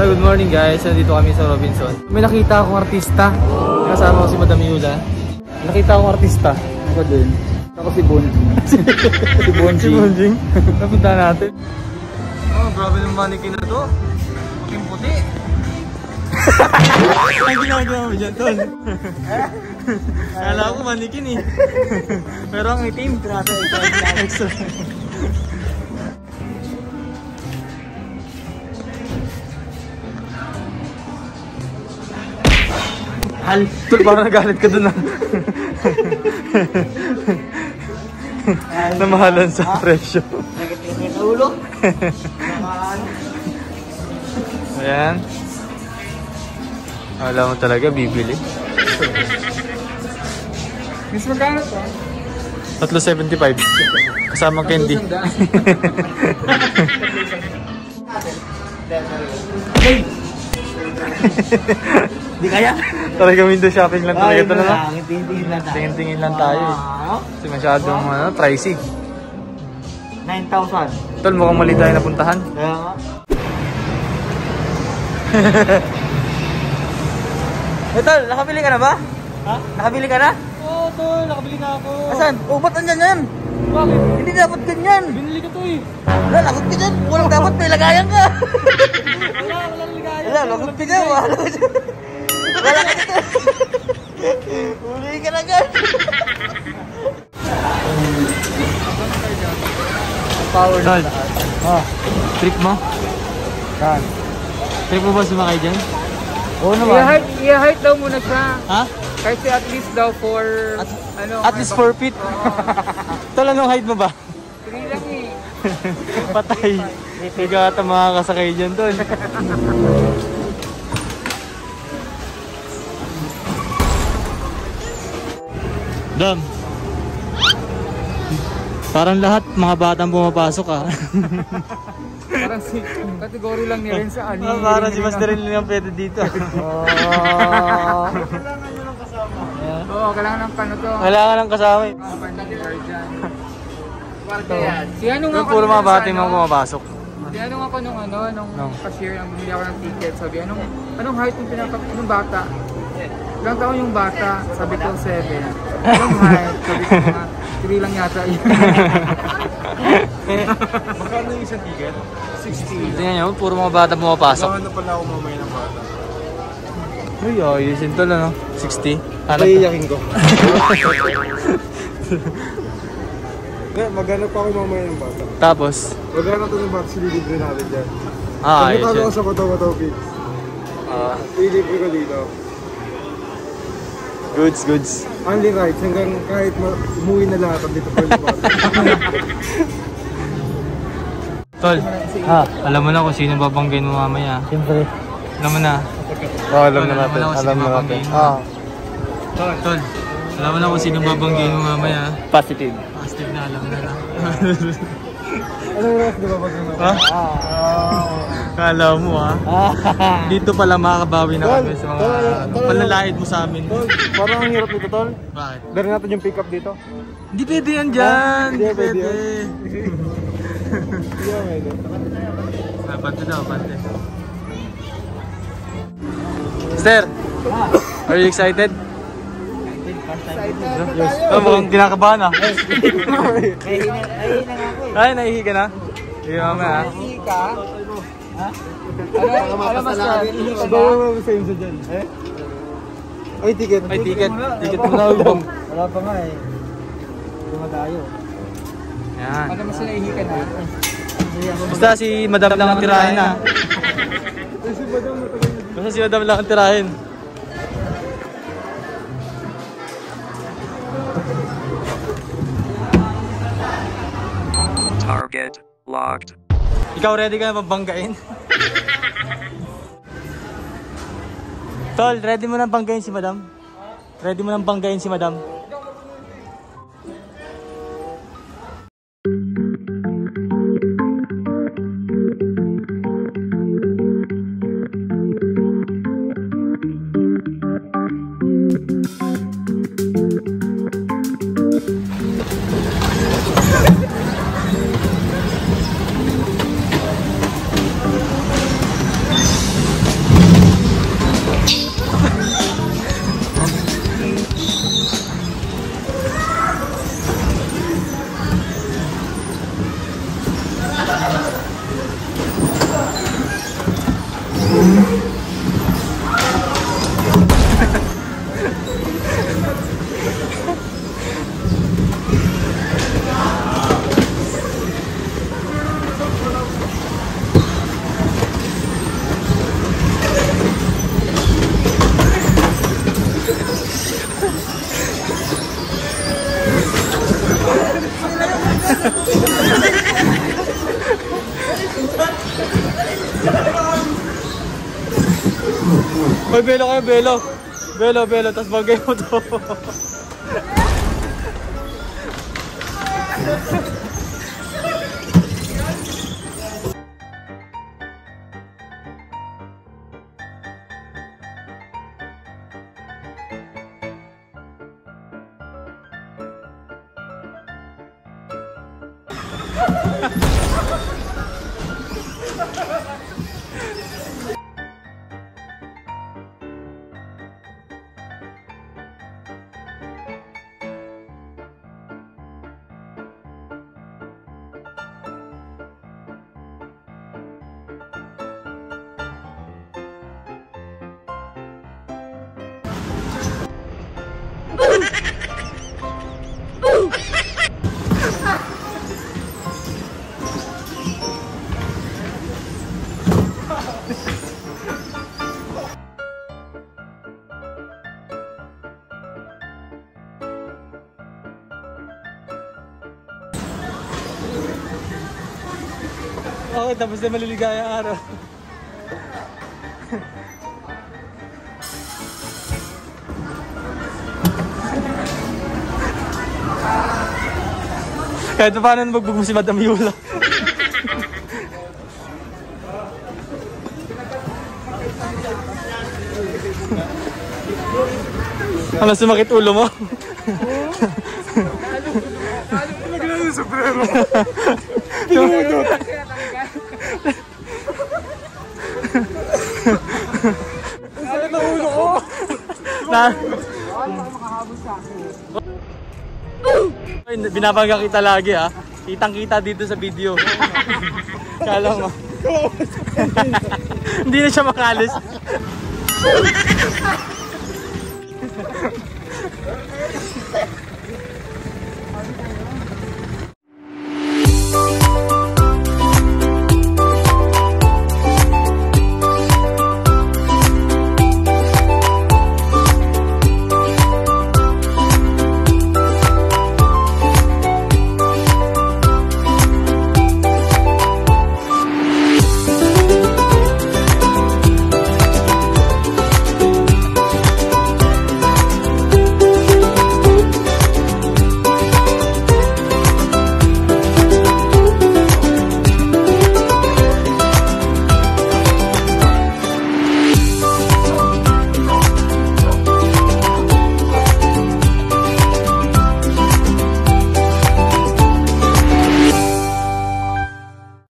So, good morning guys, nandito kami sa Robinson. May nakita akong artista. Kasama ko si Madam Yula. Nakita akong artista. Ako din. Ako si Bonjing. Si Bonjing. Si Bonjing. Napunta natin. Oh, grabe ng mannequin na to. Puting puti. Ang ginagawa mo dyan, Tol. Kala ko mannequin eh. Pero ang itim. Grabe. Extra. Hal, Tol, parang nagalit ka dun ah. Namahalan sa presyo. Nagkitikin sa ulo. Ayan. Alam mo talaga, bibili. Miss, magkano to? 375. Kasamang candy. Hey! Di kaya? Talaga window shopping lang talaga ito na. Tingin-tingin lang tayo. Tingin-tingin lang tayo eh. Kasi masyadong pricey. 9,000. Tol, mukhang mali tayo napuntahan. Kaya nga. Eh Tol, nakabili ka na ba? Ha? Nakabili ka na? Oo, Tol. Nakabili na ako. Asan? Oh, ba't andyan yan? Bakit? Hindi dapat ganyan. Binili ko to eh. Wala, lagot ka dyan. Walang dapat may lagayan ka. Walang ligaya. Wala, lagot ka dyan. Wala ka dito. Uli ka na gan. Power Tol, trip mo? Saan? Trip mo ba sumakay dyan? Oo naman. I-height daw muna siya. Ha? Kasi at least daw for... At least 4 feet. Tol, anong height mo ba? 3 lang eh. Patay. Higata mga kasakay dyan, Tol. Dam. Parang lahat mga batang pumapasok ah. Parang si kategory lang ni Ren sa ani. Parang si Master Ren lang pwede dito. Kailangan nyo ng kasama. Oo, kailangan ng kano to. Kailangan ng kasama eh. Particular dyan. Si ano nga Puro mga batang mga pumapasok. Si ano nga ko nung cashier ang bumili ako ng ticket. Sabi, anong height yung anong bata? Ilang taon yung bata? Sabi ko 7. Anong height? Sabi ko nga 3 lang yata yun. Magkano yung isang ticket? 60. Tingnan nyo, puro mga bata pumapasok. Saan na pala ako mamaya ng bata? Uy, ayusin to lang, no? 60. Paiyakin ko. Maghanap pa ako mamaya ng bata. Tapos? Maghanap to ng bata, sililibre natin dyan. Ayos Pagkatalo yun. ko sa Bato-Bato Pigs. Sililibre ko dito. Goods. Only rides, hanggang kahit umuwi na lahat, dito pa yung bata. Tol, alam mo na kung sino babanggain mo mamaya. Siyempre. Alam mo na. Oo, alam na natin. Alam na natin. Tol, alam mo na kung sino babanggain mo mamaya. Positive. Positive na, alam na na. Ano mo na, di ba pag ano? Ha? Kala mo ha? Dito pala makakabawi na kami sa mga panlalait mo sa amin. Tol, parang ang hirap nito, Tol. Bakit? Dari natin yung pick up dito. Hindi pwede yan dyan. Hindi Hindi pwede pwede. Hindi ako medyo. Pante daw, pante. Mister, are you excited? Excited. Mukhang kinakabahan ah. Nahihina nga ako eh. Ay, nahihi ka na? Sige mamaya ah. Nahihina ka? Ha? Ano mas ka? Nahihina ka ba? Bawa mo sa inyo dyan. Ay, ticket. Ay, ticket. Ticket mo na ubang. Wala pa nga eh. Dumadayo. Yan. Ano mas nahihina ka na? Basta si Madam lang ang tirahin ah. Si Madam matagal na. Basta si Madam lang ang tirahin. Target locked. Ikaw ready ka na mabanggain? Tol, ready mo na banggain si Madam? Ready mo na banggain si Madam? Hoy, belo kayo, belo. Belo, belo, tas bagay mo to. Okay, tapos na maliligayang araw. Kahit paano magbug mo si Madam Yula. Ano, sumakit ulo mo? Naglalaro yung sombrero. Sakit na ulo ko. Binabangga kita lagi ha. Kitang kita dito sa video. Kala mo. Hindi na siya makalis.